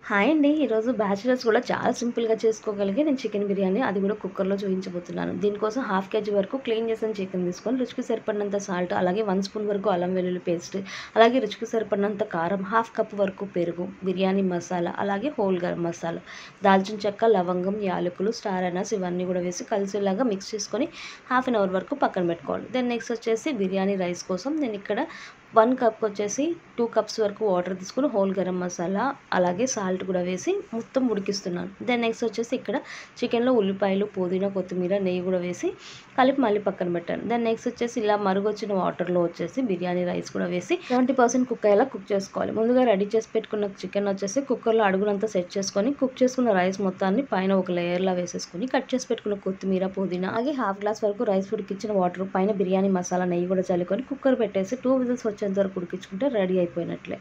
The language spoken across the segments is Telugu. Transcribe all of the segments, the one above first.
హాయ్ అండి. ఈరోజు బ్యాచిలర్స్ కూడా చాలా సింపుల్‌గా చేసుకోగలిగే నేను చికెన్ బిర్యానీ అది కూడా కుక్కర్‌లో చూపించబోతున్నాను. దీనికోసం హాఫ్ కేజీ వరకు క్లీన్ చేసిన చికెన్ తీసుకొని రుచికి సరిపడినంత సాల్ట్, అలాగే 1 స్పూన్ వరకు అల్లం వెల్లుల్లి పేస్ట్, అలాగే రుచికి సరిపడినంత కారం, హాఫ్ కప్ వరకు పెరుగు, బిర్యానీ మసాలా, అలాగే హోల్ గరం మసాలా, దాల్చిన చెక్క, లవంగం, యాలకులు, స్టార్ అనాస్ ఇవన్నీ కూడా వేసి కలిసేలాగా మిక్స్ చేసుకొని హాఫ్ అన్ అవర్ వరకు పక్కన పెట్టుకోవాలి. దెన్ నెక్స్ట్ వచ్చేసి బిర్యానీ రైస్ కోసం నేను ఇక్కడ 1 కప్ వచ్చేసి 2 కప్స్ వరకు వాటర్ తీసుకొని హోల్ గరం మసాలా అలాగే సాల్ట్ కూడా వేసి మొత్తం ఉడికిస్తున్నాను. దెన్ నెక్స్ట్ వచ్చేసి ఇక్కడ చికెన్లో ఉల్లిపాయలు, పుదీనా, కొత్తిమీర, నెయ్యి కూడా వేసి కలిపి మళ్ళీ పక్కన పెట్టాను. దెన్ నెక్స్ట్ వచ్చేసి ఇలా మరుగొచ్చిన వాటర్లో వచ్చేసి బిర్యానీ రైస్ కూడా వేసి 70% కుక్ అయ్యేలా కుక్ చేసుకోవాలి. ముందుగా రెడీ చేసి పెట్టుకున్న చికెన్ వచ్చేసి కుక్కర్లో అడుగునంతా సెట్ చేసుకొని కుక్ చేసుకున్న రైస్ మొత్తాన్ని పైన ఒక లేయర్లా వేసేసుకొని కట్ చేసి పెట్టుకున్న కొత్తిమీర, పుదీనా అలాగే హాఫ్ గ్లాస్ వరకు రైస్ ఉడికించిన వాటర్ పైన బిర్యానీ మసాలా, నెయ్యి కూడా చల్లుకొని కుక్కర్ పెట్టేసి 2 విజిల్స్ వచ్చేంత వరకు ఉడికించుకుంటే రెడీ అయిపోయినట్లే.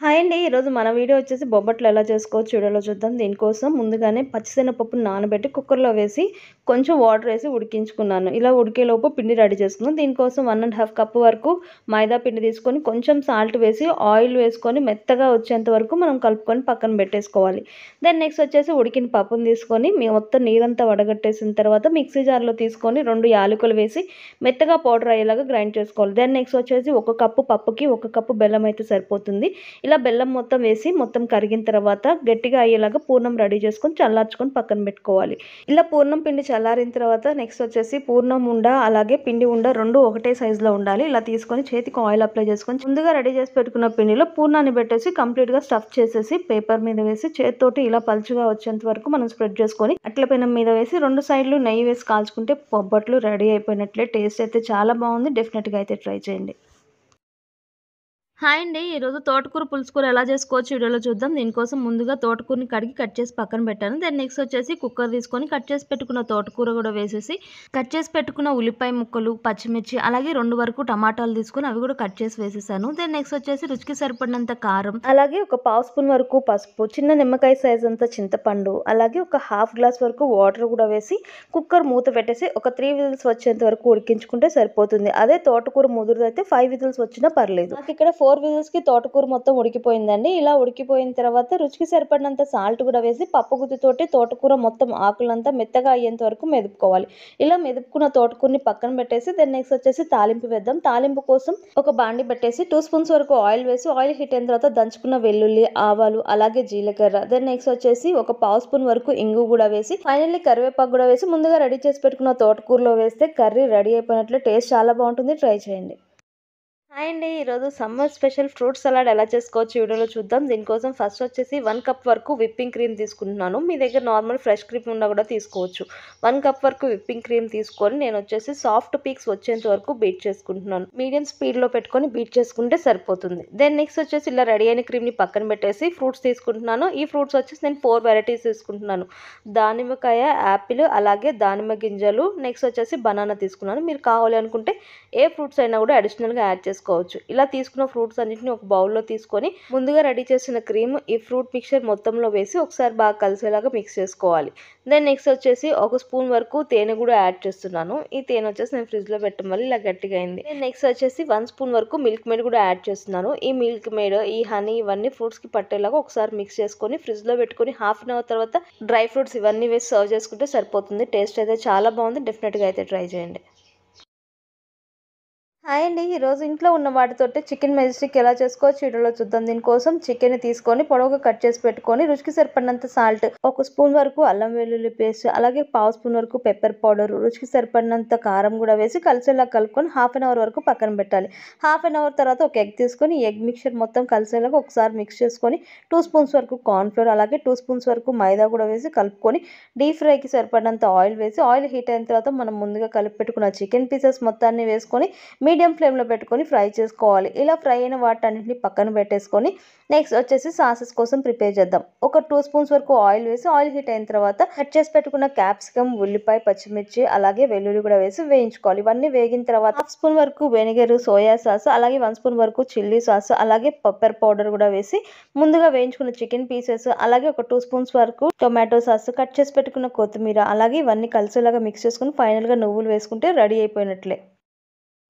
హాయ్ అండి. ఈరోజు మన వీడియో వచ్చేసి బొబ్బట్లు ఎలా చేసుకోవచ్చు వీడియోలో చూద్దాం. దీనికోసం ముందుగానే పచ్చిశనగపప్పును నానబెట్టి కుక్కర్లో వేసి కొంచెం వాటర్ వేసి ఉడికించుకున్నాను. ఇలా ఉడికేలోపు పిండి రెడీ చేసుకున్నాను. దీనికోసం 1½ కప్ వరకు మైదా పిండి తీసుకొని కొంచెం సాల్ట్ వేసి ఆయిల్ వేసుకొని మెత్తగా వచ్చేంత వరకు మనం కలుపుకొని పక్కన పెట్టేసుకోవాలి. దెన్ నెక్స్ట్ వచ్చేసి ఉడికిన పప్పును తీసుకొని మొత్తం నీరంతా వడగట్టేసిన తర్వాత మిక్సీ జార్లో తీసుకొని 2 యాలకులు వేసి మెత్తగా పౌడర్ అయ్యేలాగా గ్రైండ్ చేసుకోవాలి. దెన్ నెక్స్ట్ వచ్చేసి 1 కప్పు పప్పుకి 1 కప్పు బెల్లం అయితే సరిపోతుంది. ఇలా బెల్లం మొత్తం వేసి మొత్తం కరిగిన తర్వాత గట్టిగా అయ్యేలాగా పూర్ణం రెడీ చేసుకొని చల్లార్చుకొని పక్కన పెట్టుకోవాలి. ఇలా పూర్ణం పిండి చల్లారిన తర్వాత నెక్స్ట్ వచ్చేసి పూర్ణం ఉండ అలాగే పిండి ఉండ 2 ఒకటే సైజులో ఉండాలి. ఇలా తీసుకొని చేతికి ఆయిల్ అప్లై చేసుకొని ముందుగా రెడీ చేసి పెట్టుకున్న పిండిలో పూర్ణాన్ని పెట్టేసి కంప్లీట్గా స్టఫ్ చేసేసి పేపర్ మీద వేసి చేతితోటి ఇలా పలుచుగా వచ్చేంత వరకు మనం స్ప్రెడ్ చేసుకొని అట్ల పెనం మీద వేసి 2 సైడ్లు నెయ్యి వేసి కాల్చుకుంటే బొబ్బట్లు రెడీ అయిపోయినట్లే. టేస్ట్ అయితే చాలా బాగుంది. డెఫినెట్గా అయితే ట్రై చేయండి. హాయ్ అండి. ఈరోజు తోటకూర పులుసుకూర ఎలా చేసుకోవచ్చు వీడియోలో చూద్దాం. దీనికోసం ముందుగా తోటకూరని కడిగి కట్ చేసి పక్కన పెట్టాను. దెన్ నెక్స్ట్ వచ్చేసి కుక్కర్ తీసుకొని కట్ చేసి పెట్టుకున్న తోటకూర కూడా వేసేసి కట్ చేసి పెట్టుకున్న ఉల్లిపాయ ముక్కలు, పచ్చిమిర్చి అలాగే 2 వరకు టమాటాలు తీసుకొని అవి కూడా కట్ చేసి వేసేసాను. దెన్ నెక్స్ట్ వచ్చేసి రుచికి సరిపడినంత కారం, అలాగే ఒక 1/2 స్పూన్ వరకు పసుపు, చిన్న నిమ్మకాయ సైజ్ అంత చింతపండు, అలాగే ఒక హాఫ్ గ్లాస్ వరకు వాటర్ కూడా వేసి కుక్కర్ మూత పెట్టేసి ఒక 3 విజిల్స్ వచ్చేంత వరకు ఉడికించుకుంటే సరిపోతుంది. అదే తోటకూర ముదురుదైతే 5 విజిల్స్ వచ్చినా పర్లేదు. నాకు ఇక్కడ 4 విజిల్స్కి తోటకూర మొత్తం ఉడికిపోయిందండి. ఇలా ఉడికిపోయిన తర్వాత రుచికి సరిపడినంత సాల్ట్ కూడా వేసి పప్పు గుత్తితోటి తోటకూర మొత్తం ఆకులంతా మెత్తగా అయ్యేంత వరకు మెదుపుకోవాలి. ఇలా మెదుపుకున్న తోటకూరని పక్కన పెట్టేసి దెన్ నెక్స్ట్ వచ్చేసి తాలింపు వేద్దాం. తాలింపు కోసం ఒక బాండి పెట్టేసి 2 స్పూన్స్ వరకు ఆయిల్ వేసి ఆయిల్ హీట్ అయిన తర్వాత దంచుకున్న వెల్లుల్లి, ఆవాలు అలాగే జీలకర్ర, దెన్ నెక్స్ట్ వచ్చేసి ఒక 1/2 స్పూన్ వరకు ఇంగు కూడా వేసి ఫైనల్లీ కరివేపాకు కూడా వేసి ముందుగా రెడీ చేసి పెట్టుకున్న తోటకూరలో వేస్తే కర్రీ రెడీ అయిపోయినట్లు. టేస్ట్ చాలా బాగుంటుంది. ట్రై చేయండి. హాయ్ అండి. ఈరోజు సమ్మర్ స్పెషల్ ఫ్రూట్ సలాడ్ ఎలా చేసుకోవచ్చు వీడియోలో చూద్దాం. దీనికోసం ఫస్ట్ వచ్చేసి 1 కప్ వరకు విప్పింగ్ క్రీమ్ తీసుకుంటున్నాను. మీ దగ్గర నార్మల్ ఫ్రెష్ క్రీమ్ ఉన్నా కూడా తీసుకోవచ్చు. 1 కప్ వరకు విప్పింగ్ క్రీమ్ తీసుకొని నేను వచ్చేసి సాఫ్ట్ పీక్స్ వచ్చేంత వరకు బీట్ చేసుకుంటున్నాను. మీడియం స్పీడ్లో పెట్టుకొని బీట్ చేసుకుంటే సరిపోతుంది. దెన్ నెక్స్ట్ వచ్చేసి ఇలా రెడీ అయిన క్రీమ్ని పక్కన పెట్టేసి ఫ్రూట్స్ తీసుకుంటున్నాను. ఈ ఫ్రూట్స్ వచ్చేసి నేను 4 వెరైటీస్ తీసుకుంటున్నాను. దానిమ్మకాయ, యాపిల్ అలాగే దానిమ్మ గింజలు, నెక్స్ట్ వచ్చేసి బనానా తీసుకున్నాను. మీరు కావాలి అనుకుంటే ఏ ఫ్రూట్స్ అయినా కూడా అడిషనల్గా యాడ్ చేసుకోవచ్చు. ఇలా తీసుకున్న ఫ్రూట్స్ అన్నింటిని ఒక బౌల్లో తీసుకొని ముందుగా రెడీ చేసిన క్రీమ్ ఈ ఫ్రూట్ మిక్చర్ మొత్తంలో వేసి ఒకసారి బాగా కలిసేలాగా మిక్స్ చేసుకోవాలి. దెన్ నెక్స్ట్ వచ్చేసి 1 స్పూన్ వరకు తేనె కూడా యాడ్ చేస్తున్నాను. ఈ తేనె వచ్చేసి నేను ఫ్రిడ్జ్లో పెట్టడం వల్ల ఇలా గట్టిగా అయింది. దెన్ నెక్స్ట్ వచ్చేసి 1 స్పూన్ వరకు మిల్క్ మేడ్ కూడా యాడ్ చేస్తున్నాను. ఈ మిల్క్ మేడ్, ఈ హనీ ఇవన్నీ ఫ్రూట్స్కి పట్టేలాగా ఒకసారి మిక్స్ చేసుకొని ఫ్రిడ్జ్లో పెట్టుకొని హాఫ్ అన్ అవర్ తర్వాత డ్రై ఫ్రూట్స్ ఇవన్నీ వేసి సర్వ్ చేసుకుంటే సరిపోతుంది. టేస్ట్ అయితే చాలా బాగుంది. డెఫినెట్గా అయితే ట్రై చేయండి. హాయ్ అండి. ఈరోజు ఇంట్లో ఉన్న వాటితోటి చికెన్ మెజెస్టిక్ ఎలా చేసుకోవచ్చు వీడియోలో చూద్దాం. దీనికోసం చికెన్ తీసుకొని పొడవుగా కట్ చేసి పెట్టుకొని రుచికి సరిపడినంత సాల్ట్, 1 స్పూన్ వరకు అల్లం వెల్లుల్లి పేస్ట్, అలాగే 1/2 స్పూన్ వరకు పెప్పర్ పౌడర్, రుచికి సరిపడినంత కారం కూడా వేసి కలిసేలా కలుపుకొని హాఫ్ అన్ అవర్ వరకు పక్కన పెట్టాలి. హాఫ్ అన్ అవర్ తర్వాత ఒక ఎగ్ తీసుకొని ఎగ్ మిక్చర్ మొత్తం కలిసేలాగా ఒకసారి మిక్స్ చేసుకొని 2 స్పూన్స్ వరకు కార్న్ఫ్లోర్ అలాగే 2 స్పూన్స్ వరకు మైదా కూడా వేసి కలుపుకొని డీప్ ఫ్రైకి సరిపడినంత ఆయిల్ వేసి ఆయిల్ హీట్ అయిన తర్వాత మనం ముందుగా కలిపి పెట్టుకున్న చికెన్ పీసెస్ మొత్తాన్ని వేసుకొని మీడియం ఫ్లేమ్లో పెట్టుకొని ఫ్రై చేసుకోవాలి. ఇలా ఫ్రై అయిన వాటన్నిటిని పక్కన పెట్టేసుకొని నెక్స్ట్ వచ్చేసి సాసెస్ కోసం ప్రిపేర్ చేద్దాం. ఒక 2 స్పూన్స్ వరకు ఆయిల్ వేసి ఆయిల్ హీట్ అయిన తర్వాత కట్ చేసి పెట్టుకున్న క్యాప్సికమ్, ఉల్లిపాయ, పచ్చిమిర్చి అలాగే వెల్లుల్లి కూడా వేసి వేయించుకోవాలి. ఇవన్నీ వేగిన తర్వాత 1/2 స్పూన్ వరకు వెనిగర్, సోయా సాస్ అలాగే 1 స్పూన్ వరకు చిల్లీ సాస్ అలాగే పెప్పర్ పౌడర్ కూడా వేసి ముందుగా వేయించుకున్న చికెన్ పీసెస్ అలాగే ఒక 2 స్పూన్స్ వరకు టొమాటో సాస్, కట్ చేసి పెట్టుకున్న కొత్తిమీర అలాగే ఇవన్నీ కలిసేలాగా మిక్స్ చేసుకుని ఫైనల్గా నువ్వులు వేసుకుంటే రెడీ అయిపోయినట్లే.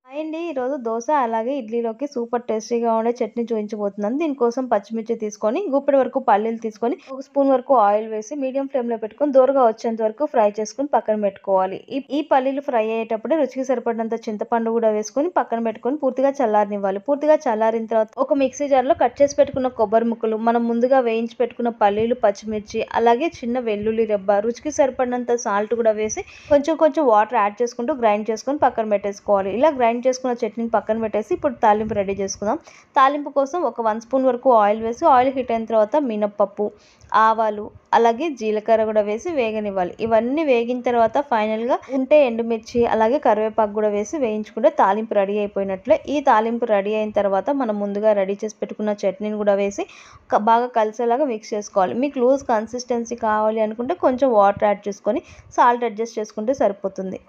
హాయ్ అండి. ఈరోజు దోస అలాగే ఇడ్లీలోకి సూపర్ టేస్టీగా ఉండే చట్నీ చూపించబోతున్నాను. దీనికోసం పచ్చిమిర్చి తీసుకొని, గుప్పెడు వరకు పల్లీలు తీసుకొని, ఒక స్పూన్ వరకు ఆయిల్ వేసి మీడియం ఫ్లేమ్‌లో పెట్టుకొని దోరగా వచ్చేంత వరకు ఫ్రై చేసుకొని పక్కన పెట్టుకోవాలి. ఈ పల్లీలు ఫ్రై అయ్యేటప్పుడే రుచికి సరిపడినంత చింతపండు కూడా వేసుకొని పక్కన పెట్టుకొని పూర్తిగా చల్లారనివ్వాలి. పూర్తిగా చల్లారిన తర్వాత ఒక మిక్సీ జార్‌లో కట్ చేసి పెట్టుకున్న కొబ్బరి ముక్కలు, మనం ముందుగా వేయించి పెట్టుకున్న పల్లీలు, పచ్చిమిర్చి అలాగే చిన్న వెల్లుల్లి రెబ్బ, రుచికి సరిపడినంత సాల్ట్ కూడా వేసి కొంచెం కొంచెం వాటర్ యాడ్ చేసుకుంటూ గ్రైండ్ చేసుకొని పక్కన పెట్టేసుకోవాలి. ఇలా గ్రైండ్ చేసుకున్న చట్నీని పక్కన పెట్టేసి ఇప్పుడు తాలింపు రెడీ చేసుకుందాం. తాలింపు కోసం ఒక 1 స్పూన్ వరకు ఆయిల్ వేసి ఆయిల్ హీట్ అయిన తర్వాత మినప్పప్పు, ఆవాలు అలాగే జీలకర్ర కూడా వేసి వేగనివ్వాలి. ఇవన్నీ వేగిన తర్వాత ఫైనల్గా ఉంటే ఎండుమిర్చి అలాగే కరివేపాకు కూడా వేసి వేయించుకుంటే తాలింపు రెడీ అయిపోయినట్లే. ఈ తాలింపు రెడీ అయిన తర్వాత మనం ముందుగా రెడీ చేసి పెట్టుకున్న చట్నీని కూడా వేసి బాగా కలిసేలాగా మిక్స్ చేసుకోవాలి. మీకు లూజ్ కన్సిస్టెన్సీ కావాలి అనుకుంటే కొంచెం వాటర్ యాడ్ చేసుకొని సాల్ట్ అడ్జస్ట్ చేసుకుంటే సరిపోతుంది.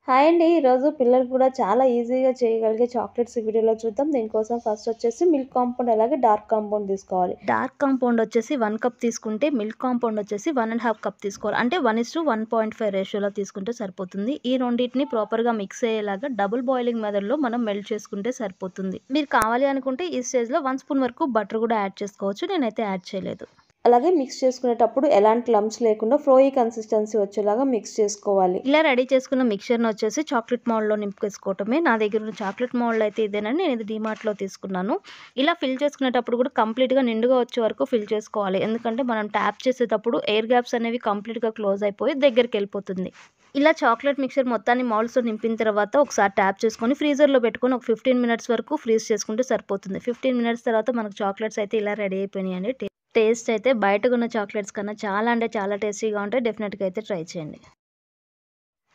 హాయ్ అండి. ఈరోజు పిల్లలు కూడా చాలా ఈజీగా చేయగలిగే చాక్లెట్స్ వీడియోలో చూద్దాం. దీనికోసం ఫస్ట్ వచ్చేసి మిల్క్ కాంపౌండ్ అలాగే డార్క్ కాంపౌండ్ తీసుకోవాలి. డార్క్ కాంపౌండ్ వచ్చేసి 1 కప్ తీసుకుంటే మిల్క్ కాంపౌండ్ వచ్చేసి 1.5 కప్ తీసుకోవాలి. అంటే 1:1.5 రేషియోలో తీసుకుంటే సరిపోతుంది. ఈ రెండింటిని ప్రాపర్గా మిక్స్ అయ్యేలాగా డబుల్ బాయిలింగ్ మెథడ్లో మనం మెల్ట్ చేసుకుంటే సరిపోతుంది. మీరు కావాలి అనుకుంటే ఈ స్టేజ్లో 1 స్పూన్ వరకు బటర్ కూడా యాడ్ చేసుకోవచ్చు. నేనైతే యాడ్ చేయలేదు. అలాగే మిక్స్ చేసుకునేటప్పుడు ఎలాంటి లమ్స్ లేకుండా ఫ్లోయీ కన్సిస్టెన్సీ వచ్చేలాగా మిక్స్ చేసుకోవాలి. ఇలా రెడీ చేసుకున్న మిక్చర్ని వచ్చేసి చాక్లెట్ మౌల్డ్లో నింపుకేసుకోవటమే. నా దగ్గర ఉన్న చాక్లెట్ మౌల్డ్ అయితే ఇదేనని నేను ఇది డీమార్ట్లో తీసుకున్నాను. ఇలా ఫిల్ చేసుకునేటప్పుడు కూడా కంప్లీట్గా నిండుగా వచ్చే వరకు ఫిల్ చేసుకోవాలి. ఎందుకంటే మనం ట్యాప్ చేసేటప్పుడు ఎయిర్ గ్యాప్స్ అనేవి కంప్లీట్గా క్లోజ్ అయిపోయి దగ్గరికి వెళ్ళిపోతుంది. ఇలా చాక్లెట్ మిక్చర్ మొత్తాన్ని మౌల్డ్స్లో నింపిన తర్వాత ఒకసారి ట్యాప్ చేసుకొని ఫ్రీజర్లో పెట్టుకొని ఒక 15 మినిట్స్ వరకు ఫ్రీజ్ చేసుకుంటే సరిపోతుంది. 15 మినిట్స్ తర్వాత మనకు చాక్లెట్స్ అయితే ఇలా రెడీ అయిపోయినాయండి. టేస్ట్ అయితే బయట ఉన్న చాక్లెట్స్ కన్నా చాలా అంటే చాలా టేస్టీగా ఉంటాయి. డెఫినెట్గా అయితే ట్రై చేయండి.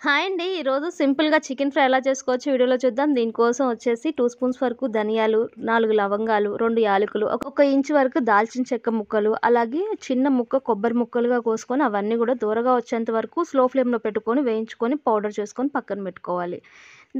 హాయ్ అండి. ఈరోజు సింపుల్గా చికెన్ ఫ్రై ఎలా చేసుకోవచ్చు వీడియోలో చూద్దాం. దీనికోసం వచ్చేసి 2 స్పూన్స్ వరకు ధనియాలు, 4 లవంగాలు, 2 యాలకులు, ఒక ఇంచు వరకు దాల్చిన చెక్క ముక్కలు, అలాగే చిన్న ముక్క కొబ్బరి ముక్కలుగా కోసుకొని అవన్నీ కూడా దూరగా వచ్చేంత వరకు స్లో ఫ్లేమ్లో పెట్టుకొని వేయించుకొని పౌడర్ చేసుకొని పక్కన పెట్టుకోవాలి.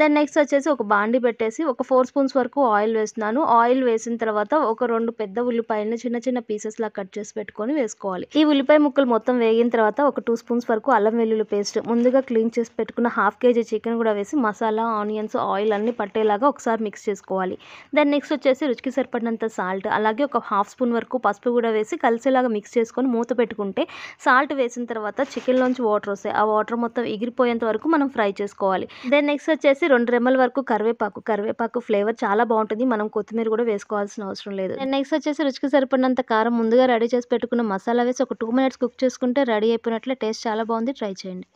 దెన్ నెక్స్ట్ వచ్చేసి ఒక బాండి పెట్టేసి ఒక 4 స్పూన్స్ వరకు ఆయిల్ వేస్తున్నాను. ఆయిల్ వేసిన తర్వాత ఒక 2 పెద్ద ఉల్లిపాయలను చిన్న చిన్న పీసెస్లా కట్ చేసి పెట్టుకొని వేసుకోవాలి. ఈ ఉల్లిపాయ ముక్కలు మొత్తం వేగిన తర్వాత ఒక 2 స్పూన్స్ వరకు అల్లం వెల్లుల్లి పేస్ట్, ముందుగా క్లీన్ చేసి పెట్టుకున్న 1/2 kg చికెన్ కూడా వేసి మసాలా, ఆనియన్స్, ఆయిల్ అన్ని పట్టేలాగా ఒకసారి మిక్స్ చేసుకోవాలి. దెన్ నెక్స్ట్ వచ్చేసి రుచికి సరిపడినంత సాల్ట్ అలాగే ఒక 1/2 స్పూన్ వరకు పసుపు కూడా వేసి కలిసేలాగా మిక్స్ చేసుకొని మూత పెట్టుకుంటే సాల్ట్ వేసిన తర్వాత చికెన్లోంచి వాటర్ వస్తాయి. ఆ వాటర్ మొత్తం ఎగిరిపోయేంత వరకు మనం ఫ్రై చేసుకోవాలి. దెన్ నెక్స్ట్ వచ్చేసి 2 రెమ్మల వరకు కరివేపాకు ఫ్లేవర్ చాలా బాగుంటుంది. మనం కొత్తిమీర కూడా వేసుకోవాల్సిన అవసరం లేదు. దెన్ నెక్స్ట్ వచ్చేసి రుచికి సరిపడినంత కారం, ముందుగా రెడీ చేసి పెట్టుకున్న మసాలా వేసి ఒక 2 మినిట్స్ కుక్ చేసుకుంటే రెడీ అయిపోయినట్లే. టేస్ట్ చాలా బాగుంది. ట్రై చేయండి.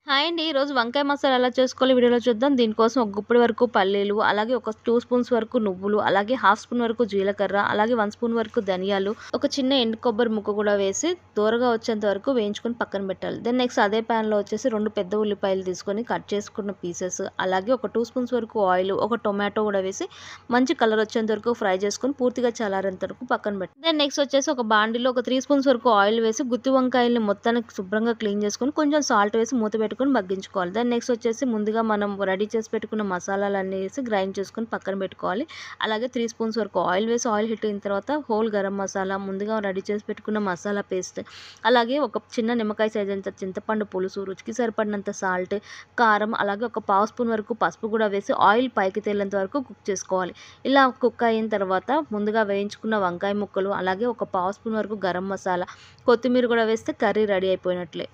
హాయ్ అండి. ఈరోజు వంకాయ మసాలా ఎలా చేసుకోవాలో వీడియోలో చూద్దాం. దీనికోసం ఒక గుప్పెడు వరకు పల్లీలు, అలాగే ఒక 2 స్పూన్స్ వరకు నువ్వులు, అలాగే 1/2 స్పూన్ వరకు జీలకర్ర, అలాగే 1 స్పూన్ వరకు ధనియాలు, ఒక చిన్న ఎండు కొబ్బరి ముక్క కూడా వేసి దూరగా వచ్చేంత వరకు వేయించుకొని పక్కన పెట్టాలి. దెన్ నెక్స్ట్ అదే ప్యాన్లో వచ్చేసి 2 పెద్ద ఉల్లిపాయలు తీసుకొని కట్ చేసుకున్న పీసెస్, అలాగే ఒక 2 స్పూన్స్ వరకు ఆయిల్, ఒక టొమాటో కూడా వేసి మంచి కలర్ వచ్చేంత వరకు ఫ్రై చేసుకొని పూర్తిగా చల్లారేంత వరకు పక్కన పెట్టాలి. దెన్ నెక్స్ట్ వచ్చేసి ఒక బాండిలో ఒక 3 స్పూన్స్ వరకు ఆయిల్ వేసి గుత్తి వంకాయల్ని మొత్తానికి శుభ్రంగా క్లీన్ చేసుకొని కొంచెం సాల్ట్ వేసి మూత పెట్టుకొని మగ్గించుకోవాలి. దాన్ని నెక్స్ట్ వచ్చేసి ముందుగా మనం రెడీ చేసి పెట్టుకున్న మసాలాలన్నీ వేసి గ్రైండ్ చేసుకొని పక్కన పెట్టుకోవాలి. అలాగే 3 స్పూన్స్ వరకు ఆయిల్ వేసి ఆయిల్ హీట్ అయిన తర్వాత హోల్ గరం మసాలా, ముందుగా రెడీ చేసి పెట్టుకున్న మసాలా పేస్ట్, అలాగే ఒక చిన్న నిమ్మకాయ సైజ్ అంత చింతపండు పులుసు, రుచికి సరిపడినంత సాల్ట్, కారం, అలాగే ఒక 1/2 స్పూన్ వరకు పసుపు కూడా వేసి ఆయిల్ పైకి తేలేంత వరకు కుక్ చేసుకోవాలి. ఇలా కుక్ అయిన తర్వాత ముందుగా వేయించుకున్న వంకాయ ముక్కలు, అలాగే ఒక 1/2 స్పూన్ వరకు గరం మసాలా, కొత్తిమీర కూడా వేస్తే కర్రీ రెడీ అయిపోయినట్లే.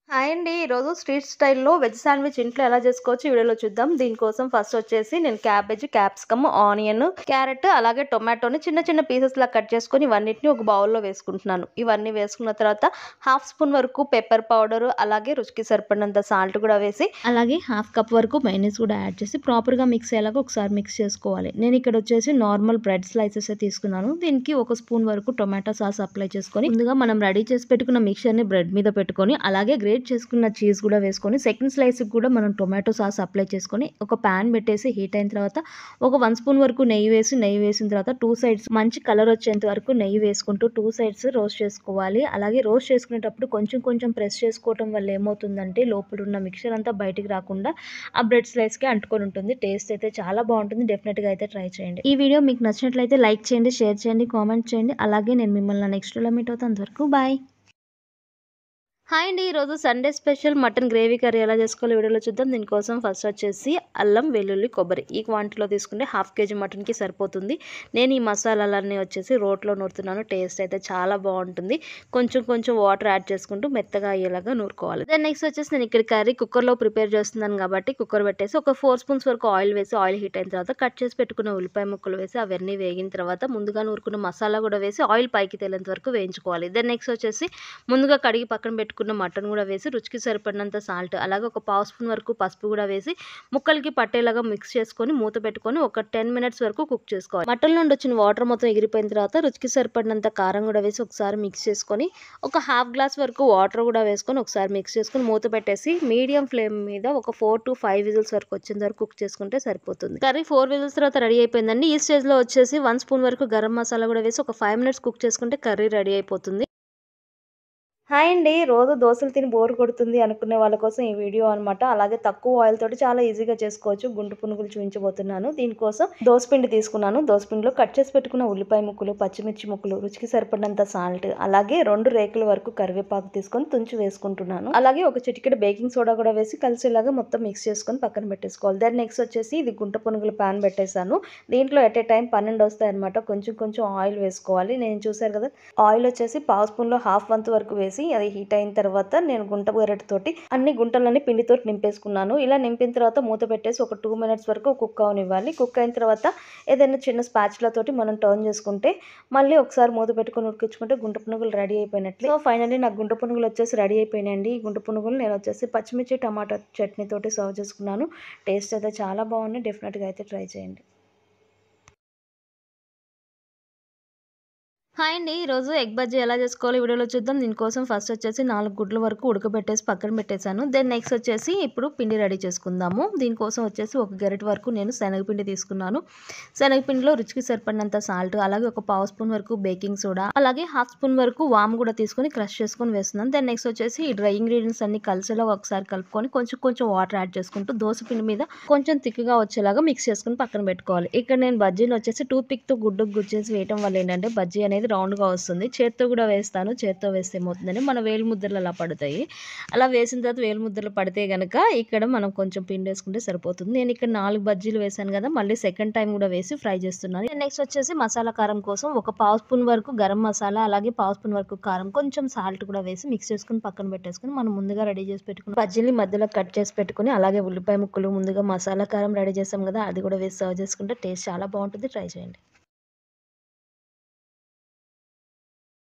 హాయ్ అండి. ఈరోజు స్ట్రీట్ స్టైల్లో వెజ్ శాండ్విచ్ ఇంట్లో ఎలా చేసుకోవచ్చు వీడియోలో చూద్దాం. దీనికోసం ఫస్ట్ వచ్చేసి నేను క్యాబేజ్, క్యాప్సికమ్, ఆనియన్, క్యారెట్, అలాగే టొమాటోని చిన్న చిన్న పీసెస్లా కట్ చేసుకొని ఇవన్నిటిని ఒక బౌల్లో వేసుకుంటున్నాను. ఇవన్నీ వేసుకున్న తర్వాత 1/2 స్పూన్ వరకు పెప్పర్ పౌడర్, అలాగే రుచికి సరిపడినంత సాల్ట్ కూడా వేసి, అలాగే 1/2 కప్ వరకు మైనస్ కూడా యాడ్ చేసి ప్రాపర్గా మిక్స్ అయ్యేలాగా ఒకసారి మిక్స్ చేసుకోవాలి. నేను ఇక్కడ వచ్చేసి నార్మల్ బ్రెడ్ స్లైసెస్ తీసుకున్నాను. దీనికి ఒక స్పూన్ వరకు టొమాటో సాస్ అప్లై చేసుకొని ముందుగా మనం రెడీ చేసి పెట్టుకున్న మిక్చర్ని బ్రెడ్ మీద పెట్టుకొని, అలాగే గ్రేట్ చేసుకున్న చీజ్ కూడా వేసుకొని సెకండ్ స్లైస్కి కూడా మనం టొమాటో సాస్ అప్లై చేసుకొని ఒక ప్యాన్ పెట్టేసి హీట్ అయిన తర్వాత ఒక 1 స్పూన్ వరకు నెయ్యి వేసిన తర్వాత 2 సైడ్స్ మంచి కలర్ వచ్చేంత వరకు నెయ్యి వేసుకుంటూ 2 సైడ్స్ రోస్ట్ చేసుకోవాలి. అలాగే రోస్ట్ చేసుకునేటప్పుడు కొంచెం కొంచెం ప్రెస్ చేసుకోవడం వల్ల ఏమవుతుందంటే లోపల ఉన్న మిక్చర్ అంతా బయటికి రాకుండా ఆ బ్రెడ్ స్లైస్కి అంటుకొని ఉంటుంది. టేస్ట్ అయితే చాలా బాగుంటుంది. డెఫినెట్గా అయితే ట్రై చేయండి. ఈ వీడియో మీకు నచ్చినట్లయితే లైక్ చేయండి, షేర్ చేయండి, కామెంట్ చేయండి. అలాగే నేను మిమ్మల్ని నెక్స్ట్ వీడియోలో మీట్ అవుతాను. అంతవరకు బాయ్. హాయ్ అండి. ఈరోజు Sunday special mutton gravy curry ఎలా చేసుకోవాలో వీడియోలో చూద్దాం. దీనికోసం ఫస్ట్ వచ్చేసి అల్లం, వెల్లుల్లి, కొబ్బరి ఈ క్వాంటిటీలో తీసుకుంటే 1/2 kg మటన్కి సరిపోతుంది. నేను ఈ మసాలాలన్నీ వచ్చేసి రోట్లో నూరుతున్నాను. టేస్ట్ అయితే చాలా బాగుంటుంది. కొంచెం కొంచెం వాటర్ యాడ్ చేసుకుంటూ మెత్తగా అయ్యేలాగా నూరుకోవాలి. దెన్ నెక్స్ట్ వచ్చేసి నేను ఇక్కడ కర్రీ కుక్కర్లో ప్రిపేర్ చేస్తున్నాను కాబట్టి కుక్కర్ పెట్టేసి ఒక 4 స్పూన్స్ వరకు ఆయిల్ వేసి ఆయిల్ హీట్ అయిన తర్వాత కట్ చేసి పెట్టుకున్న ఉల్లిపాయ ముక్కలు వేసి అవన్నీ వేగిన తర్వాత ముందుగా నూరుకున్న మసాలా కూడా వేసి ఆయిల్ పైకి తేలేంత వరకు వేయించుకోవాలి. దెన్ నెక్స్ట్ వచ్చేసి ముందుగా కడిగి పక్కన పెట్టుకున్న మటన్ కూడా వేసి రుచికి సరిపడినంత సాల్ట్ అలాగే ఒక 1/2 స్పూన్ వరకు పసుపు కూడా వేసి ముక్కలకి పట్టేలాగా మిక్స్ చేసుకొని మూత పెట్టుకొని ఒక 10 మినిట్స్ వరకు కుక్ చేసుకోవాలి. మటన్ నుండి వచ్చిన వాటర్ మొత్తం ఎగిరిపోయిన తర్వాత రుచికి సరిపడినంత కారం కూడా వేసి ఒకసారి మిక్స్ చేసుకొని ఒక 1/2 గ్లాస్ వరకు వాటర్ కూడా వేసుకొని ఒకసారి మిక్స్ చేసుకొని మూత పెట్టేసి మీడియం ఫ్లేమ్ మీద ఒక 4 to 5 విజిల్స్ వరకు వచ్చేంత వరకు కుక్ చేసుకుంటే సరిపోతుంది. కర్రీ 4 విజిల్స్ తర్వాత రెడీ అయిపోయిందండి. ఈ స్టేజ్ లో వచ్చేసి 1 స్పూన్ వరకు గరం మసాలా కూడా వేసి ఒక 5 మినిట్స్ కుక్ చేసుకుంటే కర్రీ రెడీ అయిపోతుంది. హాయ్ అండి. రోజు దోశలు తిని బోర్ కొడుతుంది అనుకునే వాళ్ళ కోసం ఈ వీడియో అనమాట. అలాగే తక్కువ ఆయిల్ తోటి చాలా ఈజీగా చేసుకోవచ్చు. గుంటు పునుగులు చూపించబోతున్నాను. దీనికోసం దోసపిండి తీసుకున్నాను. దోసపిండిలో కట్ చేసి పెట్టుకున్న ఉల్లిపాయ ముక్కలు, పచ్చిమిర్చి ముక్కలు, రుచికి సరిపడినంత సాల్ట్, అలాగే 2 రేకుల వరకు కరివేపాకు తీసుకొని తుంచి వేసుకుంటున్నాను. అలాగే ఒక చిటికెడు బేకింగ్ సోడా కూడా వేసి కలిసేలాగా మొత్తం మిక్స్ చేసుకొని పక్కన పెట్టేసుకోవాలి. దాని నెక్స్ట్ వచ్చేసి ఇది గుంట పునుగుల ప్యాన్ పెట్టేశాను. దీంట్లో ఎట్ ఏ టైం 12 వస్తాయి అనమాట. కొంచెం కొంచెం ఆయిల్ వేసుకోవాలి. నేను చూసారు కదా, ఆయిల్ వచ్చేసి 1/2 స్పూన్లో 1/2 వంతు వరకు వేసి అది హీట్ అయిన తర్వాత నేను గుంట గరిటెతోటి అన్ని గుంటలన్నీ పిండితోటి నింపేసుకున్నాను. ఇలా నింపిన తర్వాత మూత పెట్టేసి ఒక 2 మినిట్స్ వరకు కుక్ అవనివ్వాలి. కుక్ అయిన తర్వాత ఏదైనా చిన్న స్పాచులా తోటి మనం టర్న్ చేసుకుంటే మళ్ళీ ఒకసారి మూత పెట్టుకొని ఉడికించుకుంటే గుంట పునుగులు రెడీ అయిపోయినట్లే. సో ఫైనల్లీ నాకు గుంట పునుగులు వచ్చేసి రెడీ అయిపోయినాయండి. ఈ గుంట పునుగులు నేను వచ్చేసి పచ్చిమిర్చి టమాటా చట్నీ తోటి సర్వ్ చేసుకున్నాను. టేస్ట్ అయితే చాలా బాగుంది. డెఫినెట్గా అయితే ట్రై చేయండి. హాయ్ అండి. ఈరోజు ఎగ్ బజ్జీ ఎలా చేసుకోవాలో వీడియోలో చూద్దాం. దీనికోసం ఫస్ట్ వచ్చేసి 4 గుడ్ల వరకు ఉడకబెట్టేసి పక్కన పెట్టేశాను. దెన్ నెక్స్ట్ వచ్చేసి ఇప్పుడు పిండి రెడీ చేసుకుందాము. దీనికోసం వచ్చేసి 1 గరిటె వరకు నేను శనగపిండి తీసుకున్నాను. శనగపిండిలో రుచికి సరిపడినంత సాల్ట్, అలాగే ఒక 1/2 స్పూన్ వరకు బేకింగ్ సోడా, అలాగే 1/2 స్పూన్ వరకు వాము కూడా తీసుకొని క్రష్ చేసుకొని వేస్తున్నాను. దెన్ నెక్స్ట్ వచ్చేసి ఈ డ్రై ఇంగ్రీడియంట్స్ అన్ని కలిసేలా ఒకసారి కలుపుకొని కొంచెం కొంచెం వాటర్ యాడ్ చేసుకుంటూ దోశ పిండి మీద కొంచెం థిక్గా వచ్చేలాగా మిక్స్ చేసుకుని పక్కన పెట్టుకోవాలి. ఇక్కడ నేను బజ్జీని వచ్చేసి టూత్ పిక్ తో గుడ్డుకు గుచ్చేసి వేయడం వల్ల ఏంటంటే బజ్జీ అనేది రౌండ్గా వస్తుంది. చేత్తో కూడా వేస్తాను. చేత్తో వేస్తే ఏమవుతుందని మన వేలు ముద్దలు అలా పడతాయి. అలా వేసిన తర్వాత వేలు ముద్దలు పడితే కనుక ఇక్కడ మనం కొంచెం పిండి వేసుకుంటే సరిపోతుంది. నేను ఇక్కడ 4 బజ్జీలు వేసాను కదా, మళ్ళీ సెకండ్ టైం కూడా వేసి ఫ్రై చేస్తున్నాను. నెక్స్ట్ వచ్చేసి మసాలా కారం కోసం ఒక 1/2 స్పూన్ వరకు గరం మసాలా, అలాగే 1/2 స్పూన్ వరకు కారం, కొంచెం సాల్ట్ కూడా వేసి మిక్స్ చేసుకుని పక్కన పెట్టేసుకుని మనం ముందుగా రెడీ చేసి పెట్టుకుని బజ్జీని మధ్యలో కట్ చేసి పెట్టుకుని అలాగే ఉల్లిపాయ ముక్కలు ముందుగా మసాలా కారం రెడీ చేసాం కదా, అది కూడా వేసి సర్వ్ చేసుకుంటే టేస్ట్ చాలా బాగుంటుంది. ట్రై చేయండి.